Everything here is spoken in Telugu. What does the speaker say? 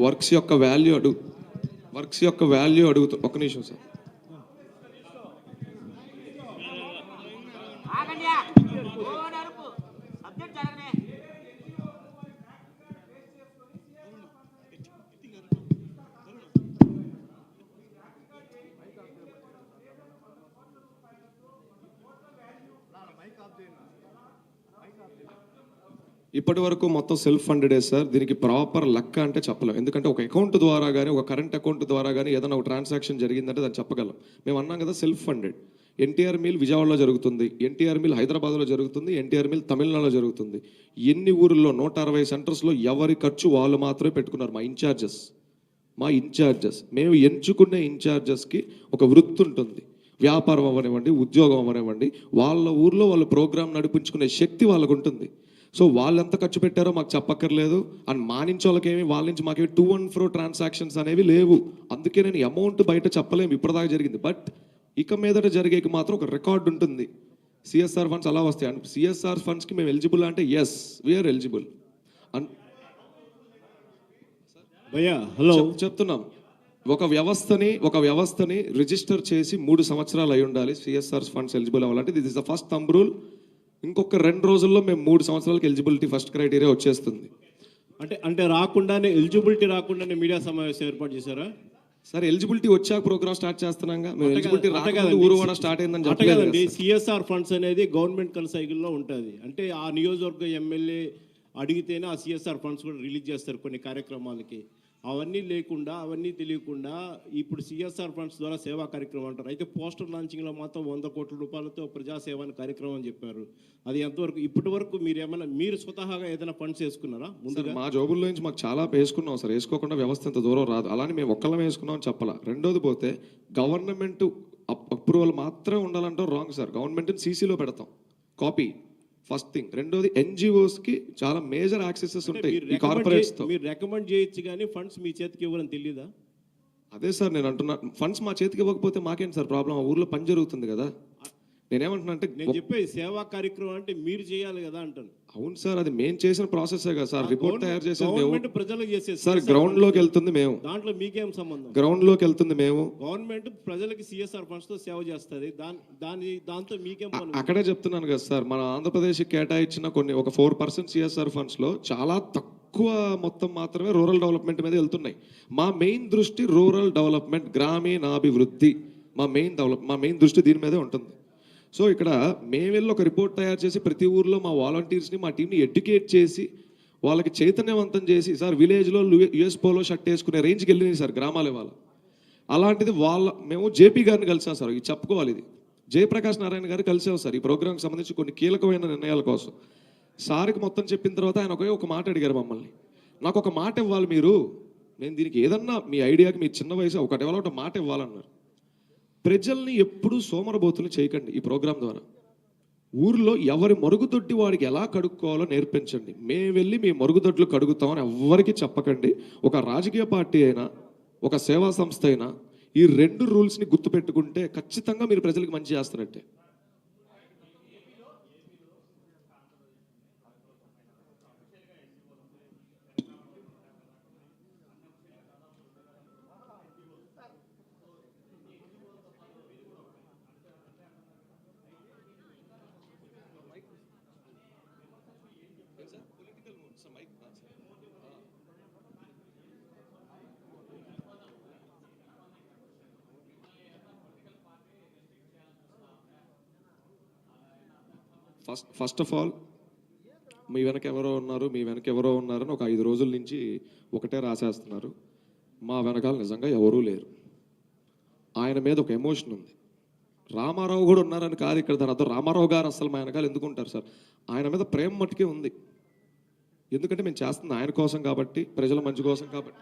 వర్క్స్ యొక్క వాల్యూ అడుగుతూ ఒక్క నిమిషం సార్. ఇప్పటి వరకు మొత్తం సెల్ఫ్ ఫండెడే సార్. దీనికి ప్రాపర్ లెక్క అంటే చెప్పలేం, ఎందుకంటే ఒక అకౌంట్ ద్వారా కానీ ఒక కరెంట్ అకౌంట్ ద్వారా కానీ ఏదైనా ఒక ట్రాన్సాక్షన్ జరిగిందంటే దాన్ని చెప్పగలం. మేము అన్నాం కదా సెల్ఫ్ ఫండెడ్. ఎన్టీఆర్ మిల్ విజయవాడలో జరుగుతుంది, ఎన్టీఆర్ మిల్ హైదరాబాద్లో జరుగుతుంది, ఎన్టీఆర్ మిల్ తమిళనాడులో జరుగుతుంది. ఎన్ని ఊర్లో 160 సెంటర్స్లో ఎవరి ఖర్చు వాళ్ళు మాత్రమే పెట్టుకున్నారు. మా ఇన్ఛార్జెస్ మేము ఎంచుకునే ఇన్ఛార్జెస్కి ఒక వృత్తి ఉంటుంది. వ్యాపారం అవ్వనివ్వండి, ఉద్యోగం అవ్వనివ్వండి, వాళ్ళ ఊర్లో వాళ్ళు ప్రోగ్రాం నడిపించుకునే శక్తి వాళ్ళకు ఉంటుంది. సో వాళ్ళు ఎంత ఖర్చు పెట్టారో మాకు చెప్పక్కర్లేదు. అండ్ మా నుంచి వాళ్ళకేమి, వాళ్ళ నుంచి మాకేమి టూ అండ్ ఫ్రో ట్రాన్సాక్షన్స్ అనేవి లేవు. అందుకే నేను అమౌంట్ బయట చెప్పలేము ఇప్పటిదాకా జరిగింది. బట్ ఇక మీదట జరిగేకి మాత్రం ఒక రికార్డు ఉంటుంది. సిఎస్ఆర్ ఫండ్స్ అలా వస్తాయి. అండ్ సిఎస్ఆర్ ఫండ్స్కి మేము ఎలిజిబుల్ అంటే ఎస్ వీఆర్ ఎలిజిబుల్. హలో చెప్తున్నాం, ఒక వ్యవస్థని రిజిస్టర్ చేసి 3 సంవత్సరాలు అయి ఉండాలి సిఎస్ఆర్ ఫండ్స్ ఎలిజిబుల్ అవ్వాలంటే. This is the first thumb rule. ఇంకొక 2 రోజుల్లో మేము 3 సంవత్సరాలకి ఎలిజిబిలిటీ ఫస్ట్ క్రైటీరియా వచ్చేస్తుంది. అంటే రాకుండానే ఎలిజిబిలిటీ రాకుండానే మీడియా సమావేశం ఏర్పాటు చేశారా సార్? ఎలిజిబిలిటీ వచ్చాక ప్రోగ్రామ్ స్టార్ట్ చేస్తున్నాగా. మేము ఎలిజిబిలిటీ రాకముందు ఊరువాడ స్టార్ట్ అయిందని చెప్పలేదండి. సిఎస్ఆర్ ఫండ్స్ అనేది గవర్నమెంట్ కన్సైకిల్లో ఉంటుంది. అంటే ఆ నియోజకవర్గ ఎమ్మెల్యే అడిగితేనే ఆ సిఎస్ఆర్ ఫండ్స్ కూడా రిలీజ్ చేస్తారు కొన్ని కార్యక్రమాలకి. అవన్నీ లేకుండా, అవన్నీ తెలియకుండా ఇప్పుడు సిఎస్ఆర్ ఫండ్స్ ద్వారా సేవా కార్యక్రమం అంటారు. అయితే పోస్టర్ లాంచింగ్లో మాత్రం 100 కోట్ల రూపాయలతో ప్రజాసేవ అని కార్యక్రమం అని చెప్పారు. అది ఎంతవరకు, ఇప్పటి వరకు మీరు స్వతహాగా ఏదైనా ఫండ్స్ వేసుకున్నారా? ముందుగా మా జోబుల్లో నుంచి మాకు చాలా వేసుకున్నాం సార్. వేసుకోకుండా వ్యవస్థ ఇంత దూరం రాదు. అలానే మేము ఒక్కళ్ళం వేసుకున్నాం అని చెప్పాలా. రెండోది పోతే గవర్నమెంట్ అప్రూవల్ మాత్రమే ఉండాలంటే రాంగ్ సార్. గవర్నమెంట్ని సీసీలో పెడతాం కాపీ ఫస్ట్ థింగ్. రెండోది ఎన్జిఓస్కి చాలా మేజర్ యాక్సెసెస్ ఉంటాయి ఈ కార్పొరేట్స్తో. మీరు రికమెండ్ చేయొచ్చు కానీ ఫండ్స్ మీ చేతికి ఇవ్వాలని తెలియదా? అదే సార్ నేను అంటున్నా, ఫండ్స్ మా చేతికి ఇవ్వకపోతే మాకేంటి సార్ ప్రాబ్లం? ఆ ఊర్లో పని జరుగుతుంది కదా. నేనేమంటున్నా అంటే, నేను చెప్పే సేవా కార్యక్రమం అంటే మీరు చేయాలి కదా అంటాను. అవును సార్, అది మేము చేసిన ప్రాసెసే కదా సార్. రిపోర్ట్ తయారు చేసేది మేము, ప్రజలకు చేసేది సార్. గ్రౌండ్ లోకి వెళ్తుంది మేము, దాంట్లో మీకేం సంబంధం? గ్రౌండ్ లోకి వెళ్తుంది మేము. గవర్నమెంట్ ప్రజలకి సిఎస్ఆర్ ఫండ్స్ తో సేవ చేస్తుంది, దాంతో మీకేం పని? అక్కడే చెప్తున్నాను కదా సార్, మన ఆంధ్రప్రదేశ్ కేటాయించిన ఒక 4% సిఎస్ఆర్ ఫండ్స్ లో చాలా తక్కువ మొత్తం మాత్రమే రూరల్ డెవలప్మెంట్ మీద వెళ్తున్నాయి. మా మెయిన్ దృష్టి రూరల్ డెవలప్మెంట్, గ్రామీణాభివృద్ధి. మా మెయిన్ దృష్టి దీని మీదే ఉంటుంది. సో ఇక్కడ మేము వెళ్ళి ఒక రిపోర్ట్ తయారు చేసి ప్రతి ఊర్లో మా వాలంటీర్స్ని, మా టీంని ఎడ్యుకేట్ చేసి వాళ్ళకి చైతన్యవంతం చేసి, సార్ విలేజ్లో యుఎస్ పోలో షర్ట్ వేసుకునే రేంజ్కి వెళ్ళినాయి సార్ గ్రామాల వాళ్ళ. అలాంటిది మేము జేపీ గారిని కలిసాం సార్. ఇది చెప్పుకోవాలి, ఇది జయప్రకాష్ నారాయణ గారు కలిసాం సార్ ఈ ప్రోగ్రామ్కి సంబంధించి కొన్ని కీలకమైన నిర్ణయాల కోసం. సార్కి మొత్తం చెప్పిన తర్వాత ఆయన ఒక మాట అడిగారు మమ్మల్ని, నాకు ఒక మాట ఇవ్వాలి మీరు, నేను దీనికి ఏదన్నా మీ ఐడియాకి మీ చిన్న వయసు ఒకటి మాట ఇవ్వాలన్నారు. ప్రజల్ని ఎప్పుడూ సోమరబోతులు చేయకండి. ఈ ప్రోగ్రాం ద్వారా ఊర్లో ఎవరి మరుగుదొడ్డి వాడికి ఎలా కడుక్కోవాలో నేర్పించండి. మేము వెళ్ళి మీ మరుగుదొడ్లు కడుగుతామని ఎవ్వరికి చెప్పకండి. ఒక రాజకీయ పార్టీ అయినా, ఒక సేవా సంస్థ అయినా ఈ 2 రూల్స్ని గుర్తుపెట్టుకుంటే ఖచ్చితంగా మీరు ప్రజలకు మంచి చేస్తున్నట్టే. ఫస్ట్ ఆఫ్ ఆల్ మీ వెనక ఎవరో ఉన్నారని ఒక 5 రోజుల నుంచి ఒకటే రాసేస్తున్నారు. మా వెనకాల నిజంగా ఎవరూ లేరు. ఆయన మీద ఒక ఎమోషన్ ఉంది. రామారావు కూడా ఉన్నారని కాదు ఇక్కడ దాని అర్థం. రామారావు గారు అసలు మా వెనకాల ఎందుకు ఉంటారు సార్? ఆయన మీద ప్రేమ మట్టుకే ఉంది. ఎందుకంటే మేము చేస్తుంది ఆయన కోసం కాబట్టి, ప్రజల మంచి కోసం కాబట్టి.